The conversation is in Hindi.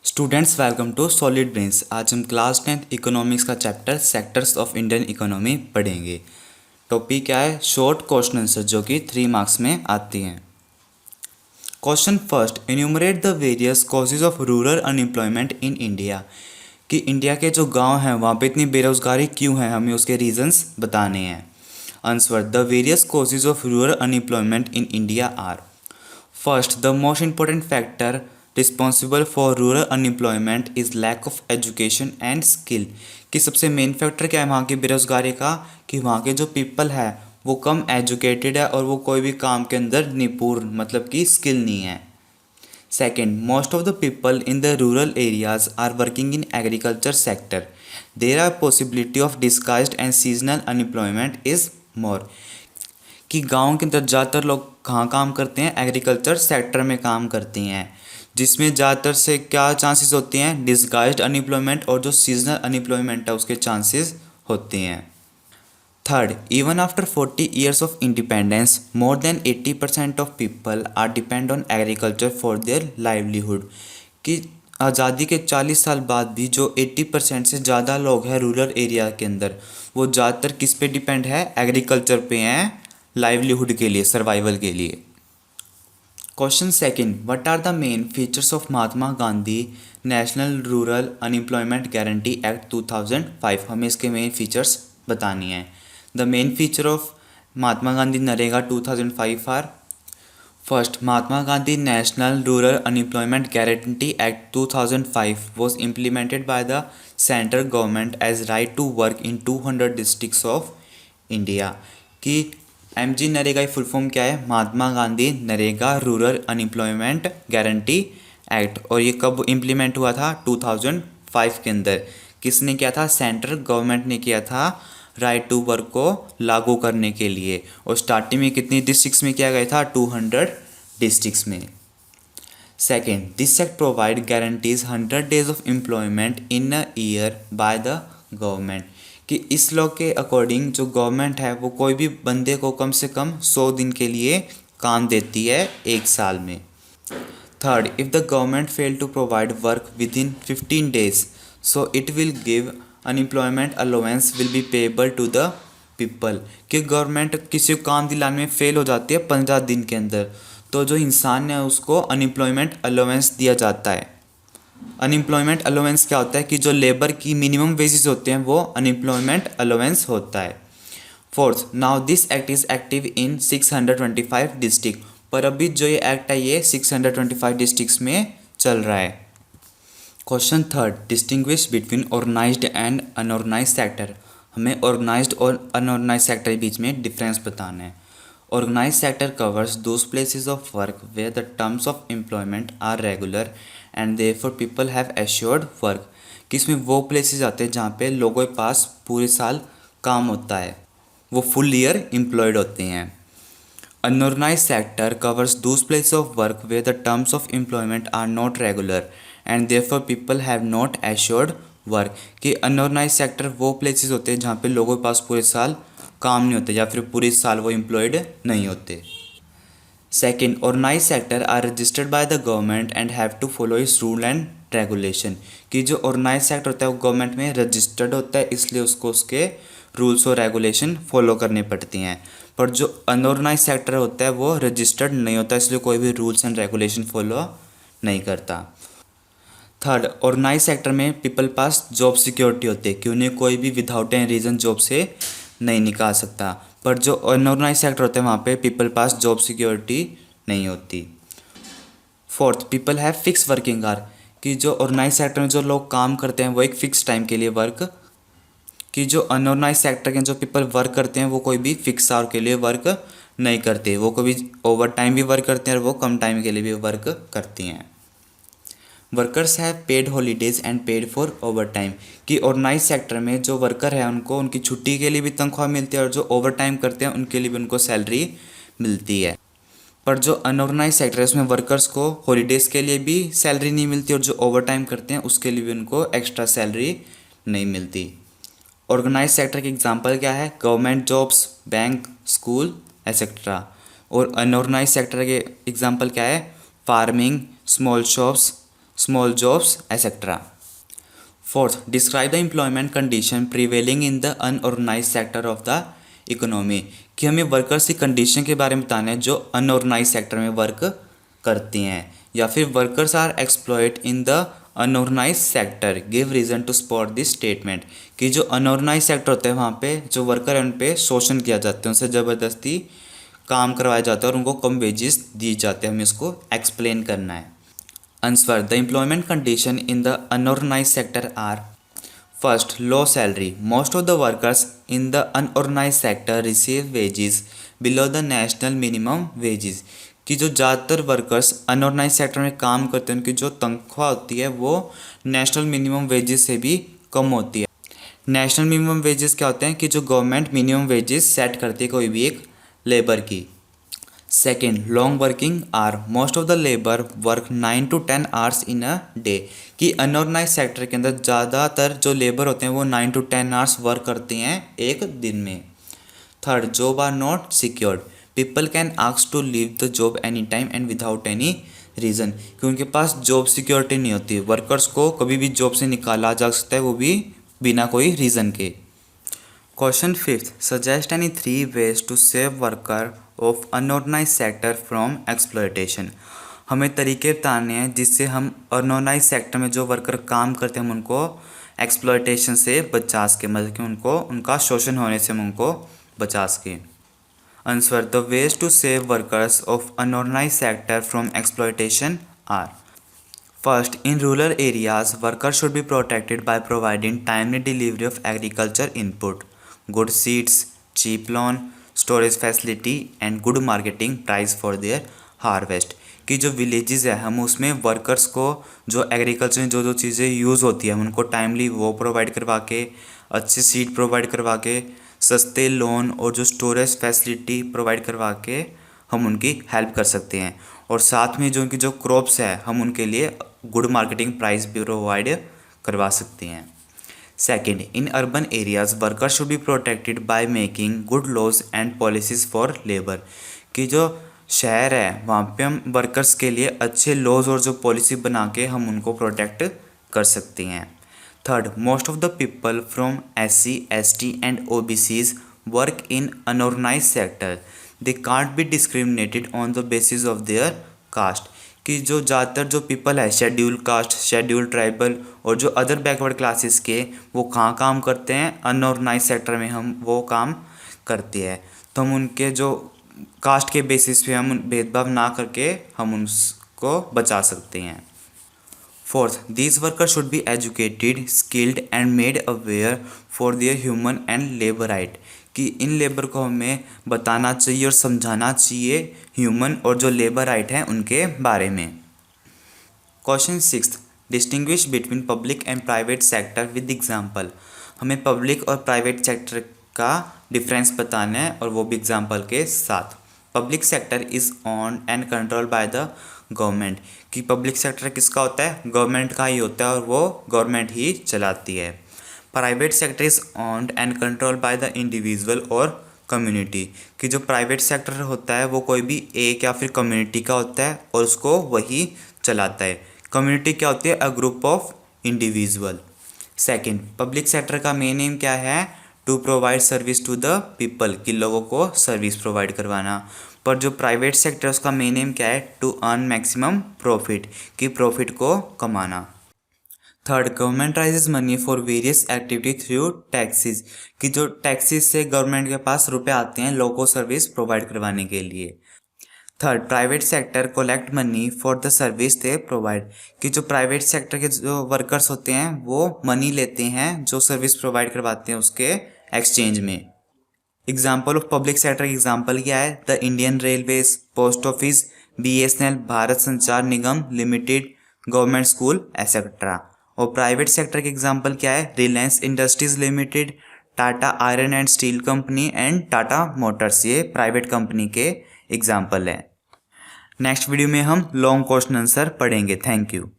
Students welcome to solid brains. आज हम क्लास 10th इकोनॉमिक्स का chapter sectors of Indian economy पढ़ेंगे। टॉपिक क्या है? शॉर्ट क्वेश्चन आंसर जो कि 3 मार्क्स में आती हैं। Question first, enumerate the various causes of rural unemployment in India. कि इंडिया के जो गांव हैं वहाँ पे इतनी बेरोजगारी क्यों है, हमें उसके रीजंस बताने हैं। Answer, the various causes of rural unemployment in India are. First, the most important factor responsible for rural unemployment is lack of education and skill। कि सबसे मेन फैक्टर क्या है वहाँ की बेरोजगारी का? कि वहाँ के जो पीपल है वो कम एजुकेटेड है और वो कोई भी काम के अंदर निपुण मतलब कि स्किल नहीं है। Second, most of the people in the rural areas are working in agriculture sector. There are possibility of disguised and seasonal unemployment is more. कि गांव के अंदर ज़्यादातर लोग कहाँ काम करते हैं? एग्रीकल्चर सेक्टर में काम करते हैं, जिसमें ज़्यादातर से क्या चांसेस होते हैं? डिसगाइज्ड अनएम्प्लॉयमेंट और जो सीजनल अनएम्प्लॉयमेंट है उसके चांसेस होते हैं। Third, even after 40 years of independence more than 80% of people are depend on agriculture for their livelihood. कि आज़ादी के 40 साल बाद भी जो 80% से ज़्यादा लोग हैं रूरल एरिया के अंदर, वो ज़्यादातर किस पे डिपेंड है? एग्रीकल्चर पे हैं लाइवलीहुड के लिए, सर्वाइवल के लिए। Question second, what are the main features of Mahatma Gandhi national rural unemployment guarantee act 2005। हमें इसके मेन फीचर्स बतानी है। The main feature of Mahatma Gandhi NREGA 2005 are. First, Mahatma Gandhi national rural unemployment guarantee act 2005 was implemented by the central government as right to work in 200 districts of India। कि MG नरेगा की फुल फॉर्म क्या है? Mahatma Gandhi NREGA rural unemployment guarantee act. और ये कब इम्प्लीमेंट हुआ था? 2005 के अंदर। किसने किया था? सेंट्रल गवर्नमेंट ने किया था राइट टू वर्क को लागू करने के लिए। और स्टार्टिंग में कितनी डिस्ट्रिक्ट्स में किया गया था? 200 डिस्ट्रिक्ट्स में। Second, this act provide guarantees 100 days of employment in a year by the government. कि इस लॉ के अकॉर्डिंग जो गवर्नमेंट है वो कोई भी बंदे को कम से कम 100 दिन के लिए काम देती है एक साल में। Third, if the government fail to provide work within 15 days so it will give unemployment allowance will be payable to the people. कि गवर्नमेंट किसी को काम दिलाने में फेल हो जाती है 15 दिन के अंदर, तो जो इंसान है उसको अनएम्प्लॉयमेंट अलाउंस दिया जाता है। अनएम्प्लॉयमेंट अलाउंस क्या होता है? कि जो लेबर की मिनिमम वेजेस होते हैं वो अनएम्प्लॉयमेंट अलाउंस होता है। Fourth, now this act is active in 625 district. पर अभी जो ये एक्ट है ये 625 डिस्ट्रिक्ट्स में चल रहा है। Question third, distinguish between organised and unorganised sector. हमें ऑर्गेनाइज्ड और अनऑर्गेनाइज्ड सेक्टर के बीच में डिफरेंस बताना है। Organized sector covers those places of work where the terms of employment are regular and therefore people have assured work। कि इसमें वो प्लेसेस आते हैं जहाँ पे लोगों के पास पूरे साल काम होता है, वो फुल ईयर एम्प्लॉयड होते हैं। Unorganized sector covers those places of work where the terms of employment are not regular and therefore people have not assured work। कि अनऑर्गेनाइज सेक्टर वो प्लेसेस होते हैं जहाँ पे लोगों के पास पूरे साल काम नहीं होते या फिर पूरे साल वो एम्प्लॉयड नहीं होते। Second, organise sector are registered by the government and have to follow its rule and regulation. कि जो ऑर्गेनाइज सेक्टर होता है वो गवर्नमेंट में रजिस्टर्ड होता है, इसलिए उसको उसके रूल्स और रेगुलेशन फॉलो करने पड़ती हैं। पर जो अनऑर्गेनाइज सेक्टर होता है वो रजिस्टर्ड नहीं होता, इसलिए कोई भी रूल्स एंड रेगुलेशन फॉलो नहीं करता। थर्ड, ऑर्गेनाइज सेक्टर में पीपल पास जॉब सिक्योरिटी होती है कि उन्हें कोई भी विदाउट एनी रीज़न जॉब से नहीं निकाल सकता। पर जो अनऑर्गेनाइज सेक्टर होते हैं वहाँ पे पीपल पास जॉब सिक्योरिटी नहीं होती। Fourth, people have fix working hour. कि जो ऑर्गेनाइज सेक्टर में जो लोग काम करते हैं वो एक फ़िक्स टाइम के लिए वर्क। कि जो अनऑर्गेनाइज सेक्टर के जो पीपल वर्क करते हैं वो कोई भी फिक्स आवर के लिए वर्क नहीं करते, वो कभी ओवर टाइम भी वर्क करते हैं और वो कम टाइम के लिए भी वर्क करती हैं। Workers have paid holidays and paid for over time. कि ऑर्गेनाइज सेक्टर में जो वर्कर है उनको उनकी छुट्टी के लिए भी तनख्वाह मिलती है और जो ओवर टाइम करते हैं उनके लिए भी उनको सैलरी मिलती है। पर जो अनऑर्गेनाइज सेक्टर है उसमें वर्कर्स को हॉलीडेज़ के लिए भी सैलरी नहीं मिलती और जो ओवर टाइम करते हैं उसके लिए भी उनको एक्स्ट्रा सैलरी नहीं मिलती। ऑर्गेनाइज सेक्टर के एग्जांपल क्या है? Government jobs, bank, school etcetera. और अनऑर्गेनाइज सेक्टर के एग्जांपल क्या है? Farming, small shops, small jobs, etc. Fourth, describe the employment condition prevailing in the unorganized sector of the economy. कि हमें वर्कर्स की कंडीशन के बारे में बताना है जो अनऑर्गेनाइज सेक्टर में वर्क करती हैं, या फिर workers are exploited in the unorganise sector, give reason to support this statement. कि जो अनऑर्गेनाइज सेक्टर होते हैं वहाँ पे जो वर्कर है उन पे शोषण किया जाता है, उनसे ज़बरदस्ती काम करवाया जाता है और उनको कम वेजेस दिए जाते हैं. हमें इसको एक्सप्लेन करना है. Answer. The employment condition in the unorganized sector are: first, low salary. Most of the workers in the unorganized sector receive wages below the national minimum wages. कि जो ज़्यादातर वर्कर्स अनऑर्गेनाइज सेक्टर में काम करते हैं उनकी जो तनख्वाह होती है वो नेशनल मिनिमम वेजेस से भी कम होती है. नेशनल मिनिमम वेजेस क्या होते हैं कि जो गवर्नमेंट मिनिमम वेजेस सेट करती है कोई भी एक लेबर की. Second, long working hour. Most of the labour work 9 to 10 hours in a day. कि अनऑर्गेनाइज सेक्टर के अंदर ज़्यादातर जो लेबर होते हैं वो 9 to 10 आवर्स वर्क करते हैं एक दिन में. Third, job are not secured. People can ask to leave the job any time and without any reason. कि उनके पास जॉब सिक्योरिटी नहीं होती. वर्कर्स को कभी भी जॉब से निकाला जा सकता है, वो भी बिना कोई रीज़न के. Question fifth, suggest any 3 ways to save worker of unorganise sector from exploitation. हमें तरीके बताने हैं जिससे हम अनऑर्गेनाइज सेक्टर में जो वर्कर काम करते हैं हम उनको एक्सप्लॉयटेशन से बचा सके, मतलब कि उनको उनका शोषण होने से हम उनको बचा सके. Answer. The ways to save workers of unorganise sector from exploitation are: first, in rural areas, workers should be protected by providing timely delivery of agriculture input, good seeds, cheap loan, storage facility and good marketing price for their harvest. कि जो विलेजेस है हम उसमें वर्कर्स को जो एग्रीकल्चर में जो जो चीज़ें यूज़ होती है हम उनको टाइमली वो प्रोवाइड करवा के, अच्छी सीड प्रोवाइड करवा के, सस्ते लोन और जो स्टोरेज फैसिलिटी प्रोवाइड करवा के हम उनकी हेल्प कर सकते हैं. और साथ में जो उनकी जो क्रॉप्स है हम उनके लिए गुड मार्केटिंग प्राइस भी प्रोवाइड करवा सकते हैं. Second, in urban areas workers should be protected by making good laws and policies for labour. कि जो शहर है वहाँ पे हम वर्कर्स के लिए अच्छे लॉज और जो पॉलिसी बना के हम उनको प्रोटेक्ट कर सकते हैं. Third, most of the people from SC, ST and OBCs work in unorganise sector. They can't be discriminated on the basis of their caste. कि जो ज़्यादातर जो पीपल है शेड्यूल कास्ट, शेड्यूल ट्राइबल और जो अदर बैकवर्ड क्लासेस के वो कहाँ काम करते हैं, अनऑर्गेनाइज सेक्टर में हम वो काम करते हैं. तो हम उनके जो कास्ट के बेसिस पे हम भेदभाव ना करके हम उनको बचा सकते हैं. Fourth, these worker should be educated, skilled and made aware for their human and labour right. कि इन लेबर को हमें बताना चाहिए और समझाना चाहिए ह्यूमन और जो लेबर राइट हैं उनके बारे में. Question sixth, distinguish between public and private sector with example. हमें पब्लिक और प्राइवेट सेक्टर का डिफरेंस बताना है और वो भी एग्जांपल के साथ. Public sector is owned and control by the government. कि पब्लिक सेक्टर किसका होता है, गवर्नमेंट का ही होता है और वो गवर्नमेंट ही चलाती है. Private sector is owned and control by the individual और कम्युनिटी. कि जो प्राइवेट सेक्टर होता है वो कोई भी एक या फिर कम्युनिटी का होता है और उसको वही चलाता है. कम्युनिटी क्या होती है, a group of individual. Second, public sector का मेन एम क्या है, to provide service to the people. कि लोगों को सर्विस प्रोवाइड करवाना. पर जो प्राइवेट सेक्टर उसका मेन एम क्या है, टू अर्न मैक्सिमम प्रॉफिट. कि प्रॉफिट को कमाना. Third, government raises money for various activity through taxes. कि जो टैक्सेस से गवर्नमेंट के पास रुपए आते हैं लोगों को सर्विस प्रोवाइड करवाने के लिए. Third, private sector collect money for the service they provide. कि जो प्राइवेट सेक्टर के जो वर्कर्स होते हैं वो मनी लेते हैं जो सर्विस प्रोवाइड करवाते हैं उसके एक्सचेंज में. Example of public sector example क्या है, the Indian railways, post office, BSNL, Bharat संचार निगम लिमिटेड, गवर्नमेंट स्कूल एक्सेट्रा. और प्राइवेट सेक्टर के एग्जाम्पल क्या है, Reliance industries limited, Tata iron and steel company and Tata Motors. ये प्राइवेट कंपनी के एग्जाम्पल हैं. नेक्स्ट वीडियो में हम लॉन्ग क्वेश्चन आंसर पढ़ेंगे. Thank you.